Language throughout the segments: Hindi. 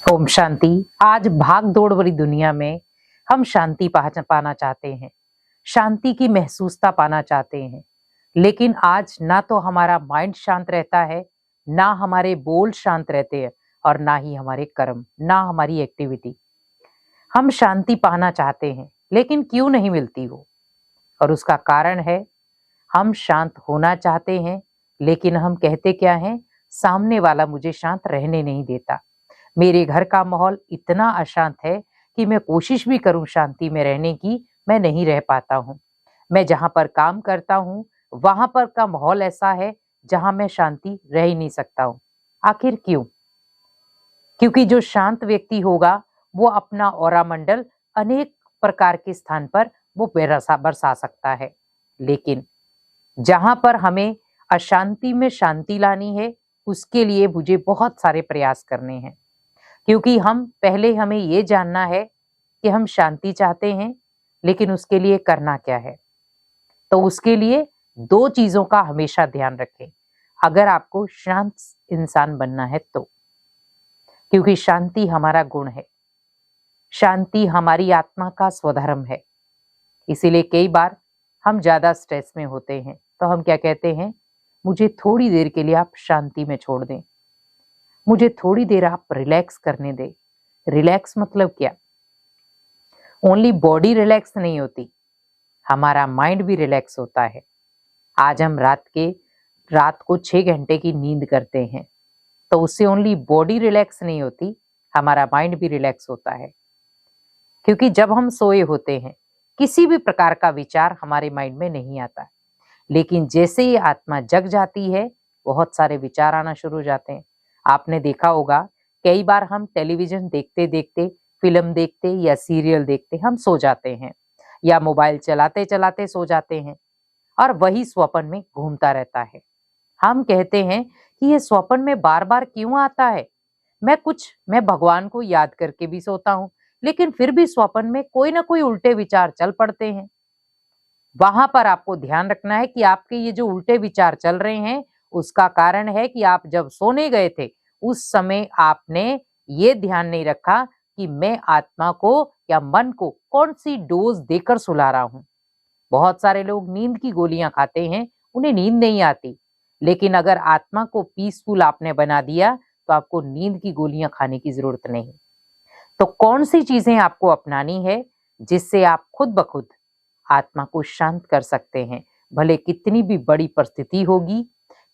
ओम शांति। आज भाग दौड़ भरी दुनिया में हम शांति पाना चाहते हैं, शांति की महसूसता पाना चाहते हैं। लेकिन आज ना तो हमारा माइंड शांत रहता है, ना हमारे बोल शांत रहते हैं और ना ही हमारे कर्म, ना हमारी एक्टिविटी। हम शांति पाना चाहते हैं लेकिन क्यों नहीं मिलती वो? और उसका कारण है हम शांत होना चाहते हैं लेकिन हम कहते क्या हैं, सामने वाला मुझे शांत रहने नहीं देता। मेरे घर का माहौल इतना अशांत है कि मैं कोशिश भी करूं शांति में रहने की, मैं नहीं रह पाता हूं। मैं जहां पर काम करता हूं वहां पर का माहौल ऐसा है जहां मैं शांति रह ही नहीं सकता हूं। आखिर क्यों? क्योंकि जो शांत व्यक्ति होगा वो अपना ऑरा मंडल अनेक प्रकार के स्थान पर वो बरसा सकता है। लेकिन जहां पर हमें अशांति में शांति लानी है, उसके लिए मुझे बहुत सारे प्रयास करने हैं। क्योंकि हमें ये जानना है कि हम शांति चाहते हैं, लेकिन उसके लिए करना क्या है। तो उसके लिए दो चीजों का हमेशा ध्यान रखें अगर आपको शांत इंसान बनना है तो। क्योंकि शांति हमारा गुण है, शांति हमारी आत्मा का स्वधर्म है। इसीलिए कई बार हम ज्यादा स्ट्रेस में होते हैं तो हम क्या कहते हैं, मुझे थोड़ी देर के लिए आप शांति में छोड़ दें, मुझे थोड़ी देर आप रिलैक्स करने दें। रिलैक्स मतलब क्या? ओनली बॉडी रिलैक्स नहीं होती, हमारा माइंड भी रिलैक्स होता है। आज हम रात को 6 घंटे की नींद करते हैं तो उससे ओनली बॉडी रिलैक्स नहीं होती, हमारा माइंड भी रिलैक्स होता है। क्योंकि जब हम सोए होते हैं किसी भी प्रकार का विचार हमारे माइंड में नहीं आता, लेकिन जैसे ही आत्मा जग जाती है बहुत सारे विचार आना शुरू हो जाते हैं। आपने देखा होगा कई बार हम टेलीविजन देखते देखते, फिल्म देखते या सीरियल देखते हम सो जाते हैं, या मोबाइल चलाते चलाते सो जाते हैं और वही स्वप्न में घूमता रहता है। हम कहते हैं कि ये स्वप्न में बार बार क्यों आता है? मैं भगवान को याद करके भी सोता हूँ, लेकिन फिर भी स्वप्न में कोई ना कोई उल्टे विचार चल पड़ते हैं। वहां पर आपको ध्यान रखना है कि आपके ये जो उल्टे विचार चल रहे हैं उसका कारण है कि आप जब सोने गए थे उस समय आपने ये ध्यान नहीं रखा कि मैं आत्मा को या मन को कौन सी डोज देकर सुला रहा हूं। बहुत सारे लोग नींद की गोलियां खाते हैं, उन्हें नींद नहीं आती, लेकिन अगर आत्मा को पीसफुल आपने बना दिया तो आपको नींद की गोलियां खाने की जरूरत नहीं। तो कौन सी चीजें आपको अपनानी है जिससे आप खुद ब खुद आत्मा को शांत कर सकते हैं। भले कितनी भी बड़ी परिस्थिति होगी,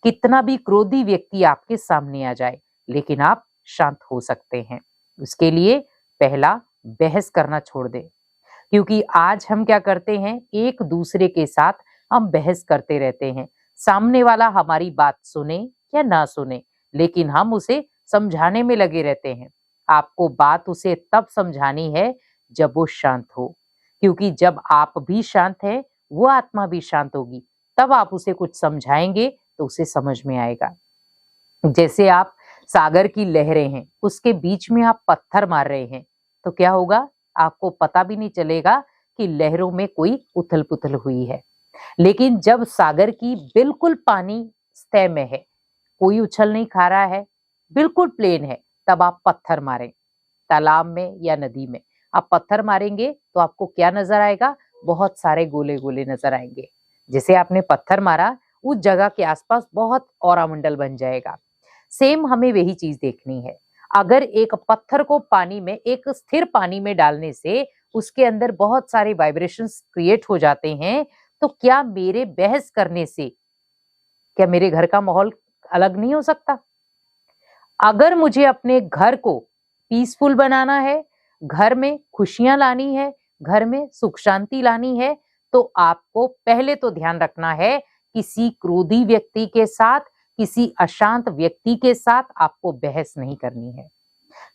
कितना भी क्रोधी व्यक्ति आपके सामने आ जाए, लेकिन आप शांत हो सकते हैं। उसके लिए पहला, बहस करना छोड़ दें। क्योंकि आज हम क्या करते हैं, एक दूसरे के साथ हम बहस करते रहते हैं। सामने वाला हमारी बात सुने या ना सुने, लेकिन हम उसे समझाने में लगे रहते हैं। आपको बात उसे तब समझानी है जब वो शांत हो, क्योंकि जब आप भी शांत हैं वो आत्मा भी शांत होगी, तब आप उसे कुछ समझाएंगे तो उसे समझ में आएगा। जैसे आप सागर की लहरें हैं, उसके बीच में आप पत्थर मार रहे हैं तो क्या होगा, आपको पता भी नहीं चलेगा कि लहरों में कोई उथल पुथल हुई है। लेकिन जब सागर की बिल्कुल पानी सतह में है, कोई उछल नहीं खा रहा है, बिल्कुल प्लेन है, तब आप पत्थर मारें। तालाब में या नदी में आप पत्थर मारेंगे तो आपको क्या नजर आएगा, बहुत सारे गोले गोले नजर आएंगे। जैसे आपने पत्थर मारा उस जगह के आसपास बहुत औरा मंडल बन जाएगा। सेम हमें वही चीज देखनी है। अगर एक पत्थर को पानी में, एक स्थिर पानी में डालने से उसके अंदर बहुत सारे वाइब्रेशंस क्रिएट हो जाते हैं, तो क्या मेरे बहस करने से क्या मेरे घर का माहौल अलग नहीं हो सकता? अगर मुझे अपने घर को पीसफुल बनाना है, घर में खुशियां लानी है, घर में सुख शांति लानी है, तो आपको पहले तो ध्यान रखना है किसी क्रोधी व्यक्ति के साथ, किसी अशांत व्यक्ति के साथ आपको बहस नहीं करनी है।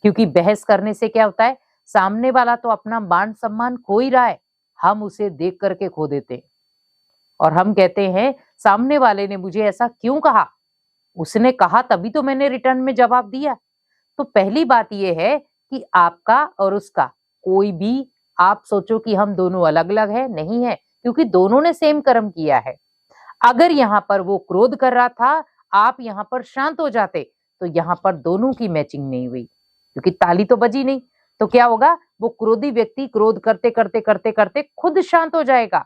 क्योंकि बहस करने से क्या होता है, सामने वाला तो अपना मान सम्मान खो ही रहा है, हम उसे देख करके खो देते हैं। और हम कहते हैं सामने वाले ने मुझे ऐसा क्यों कहा, उसने कहा तभी तो मैंने रिटर्न में जवाब दिया। तो पहली बात यह है कि आपका और उसका कोई भी, आप सोचो कि हम दोनों अलग अलग है, नहीं है, क्योंकि दोनों ने सेम कर्म किया है। अगर यहाँ पर वो क्रोध कर रहा था, आप यहाँ पर शांत हो जाते, तो यहाँ पर दोनों की मैचिंग नहीं हुई। क्योंकि ताली तो बजी नहीं। तो क्या होगा, वो क्रोधी व्यक्ति क्रोध करते करते करते करते खुद शांत हो जाएगा।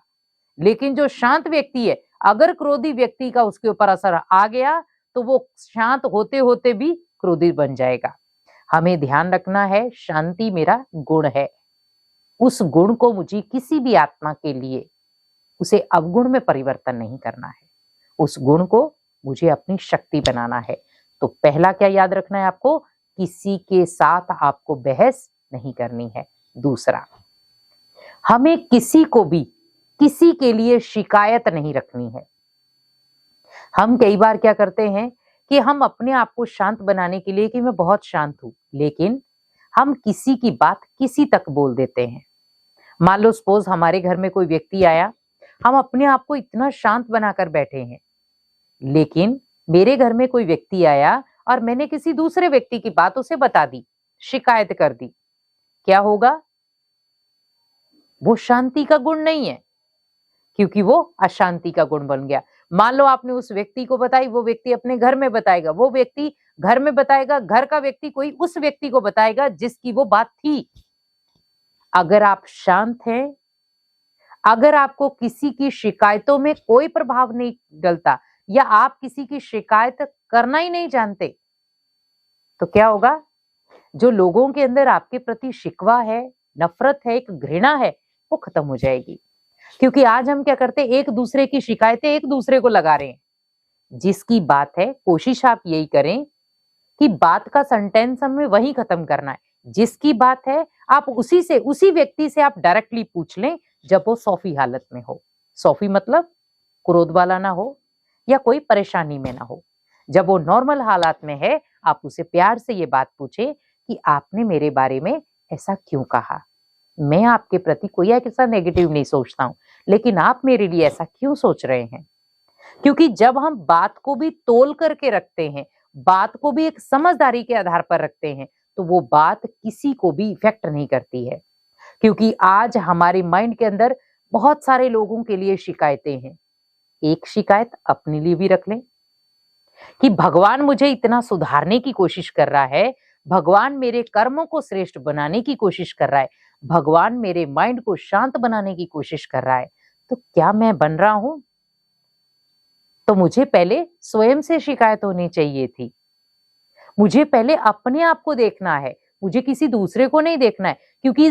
लेकिन जो शांत व्यक्ति है, अगर क्रोधी व्यक्ति का उसके ऊपर असर आ गया तो वो शांत होते होते भी क्रोधी बन जाएगा। हमें ध्यान रखना है, शांति मेरा गुण है। उस गुण को मुझे किसी भी आत्मा के लिए उसे अवगुण में परिवर्तन नहीं करना है। उस गुण को मुझे अपनी शक्ति बनाना है। तो पहला क्या याद रखना है आपको, किसी के साथ आपको बहस नहीं करनी है। दूसरा, हमें किसी को भी किसी के लिए शिकायत नहीं रखनी है। हम कई बार क्या करते हैं कि हम अपने आप को शांत बनाने के लिए कि मैं बहुत शांत हूं, लेकिन हम किसी की बात किसी तक बोल देते हैं। मान लो सपोज हमारे घर में कोई व्यक्ति आया, हम अपने आप को इतना शांत बनाकर बैठे हैं, लेकिन मेरे घर में कोई व्यक्ति आया और मैंने किसी दूसरे व्यक्ति की बात उसे बता दी, शिकायत कर दी। क्या होगा, वो शांति का गुण नहीं है, क्योंकि वो अशांति का गुण बन गया। मान लो आपने उस व्यक्ति को बताई, वो व्यक्ति अपने घर में बताएगा, वो व्यक्ति घर में बताएगा, घर का व्यक्ति कोई उस व्यक्ति को बताएगा जिसकी वो बात थी। अगर आप शांत हैं, अगर आपको किसी की शिकायतों में कोई प्रभाव नहीं डलता या आप किसी की शिकायत करना ही नहीं जानते, तो क्या होगा, जो लोगों के अंदर आपके प्रति शिकवा है, नफरत है, एक घृणा है, वो खत्म हो जाएगी। क्योंकि आज हम क्या करते हैं, एक दूसरे की शिकायतें एक दूसरे को लगा रहे हैं। जिसकी बात है, कोशिश आप यही करें कि बात का सेंटेंस हमें वहीं खत्म करना है। जिसकी बात है आप उसी व्यक्ति से आप डायरेक्टली पूछ लें जब वो सौफी हालत में हो। सौफी मतलब क्रोध वाला ना हो या कोई परेशानी में ना हो। जब वो नॉर्मल हालात में है, आप उसे प्यार से ये बात पूछे कि आपने मेरे बारे में ऐसा क्यों कहा। मैं आपके प्रति कोई ऐसा नेगेटिव नहीं सोचता हूं, लेकिन आप मेरे लिए ऐसा क्यों सोच रहे हैं। क्योंकि जब हम बात को भी तोल करके रखते हैं, बात को भी एक समझदारी के आधार पर रखते हैं, तो वो बात किसी को भी इफेक्ट नहीं करती है। क्योंकि आज हमारे माइंड के अंदर बहुत सारे लोगों के लिए शिकायतें हैं। एक शिकायत अपने लिए भी रख लें कि भगवान मुझे इतना सुधारने की कोशिश कर रहा है, भगवान मेरे कर्मों को श्रेष्ठ बनाने की कोशिश कर रहा है, भगवान मेरे माइंड को शांत बनाने की कोशिश कर रहा है, तो क्या मैं बन रहा हूं। तो मुझे पहले स्वयं से शिकायत होनी चाहिए थी। मुझे पहले अपने आप को देखना है, मुझे किसी दूसरे को नहीं देखना है। क्योंकि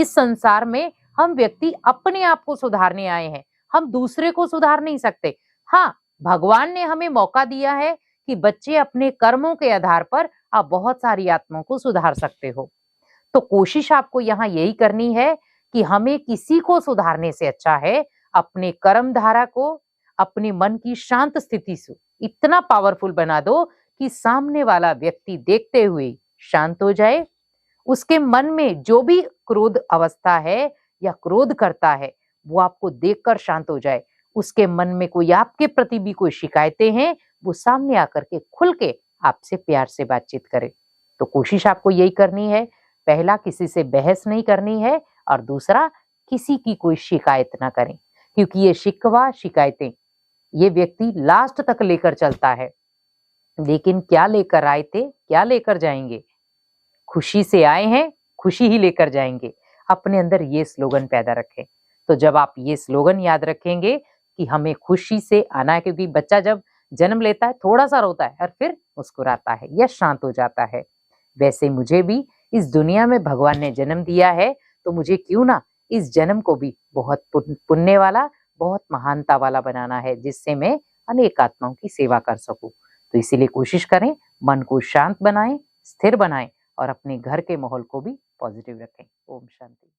इस संसार में हम व्यक्ति अपने आप को सुधारने आए हैं, हम दूसरे को सुधार नहीं सकते। हाँ, भगवान ने हमें मौका दिया है कि बच्चे अपने कर्मों के आधार पर आप बहुत सारी आत्माओं को सुधार सकते हो। तो कोशिश आपको यहाँ यही करनी है कि हमें किसी को सुधारने से अच्छा है अपने कर्म धारा को, अपने मन की शांत स्थिति से इतना पावरफुल बना दो कि सामने वाला व्यक्ति देखते हुए शांत हो जाए। उसके मन में जो भी क्रोध अवस्था है या क्रोध करता है, वो आपको देखकर शांत हो जाए। उसके मन में कोई आपके प्रति भी कोई शिकायतें हैं, वो सामने आकर के खुल के आपसे प्यार से बातचीत करे। तो कोशिश आपको यही करनी है, पहला किसी से बहस नहीं करनी है, और दूसरा किसी की कोई शिकायत ना करें। क्योंकि ये शिकवा शिकायतें ये व्यक्ति लास्ट तक लेकर चलता है, लेकिन क्या लेकर आए थे, क्या लेकर जाएंगे। खुशी से आए हैं, खुशी ही लेकर जाएंगे। अपने अंदर ये स्लोगन पैदा रखें। तो जब आप ये स्लोगन याद रखेंगे कि हमें खुशी से आना है, क्योंकि बच्चा जब जन्म लेता है थोड़ा सा रोता है और फिर मुस्कुराता है या शांत हो जाता है। वैसे मुझे भी इस दुनिया में भगवान ने जन्म दिया है, तो मुझे क्यों ना इस जन्म को भी बहुत पुण्य वाला, बहुत महानता वाला बनाना है, जिससे मैं अनेक आत्माओं की सेवा कर सकूं। तो इसीलिए कोशिश करें, मन को शांत बनाएं, स्थिर बनाएं और अपने घर के माहौल को भी पॉजिटिव रखें। ओम शांति।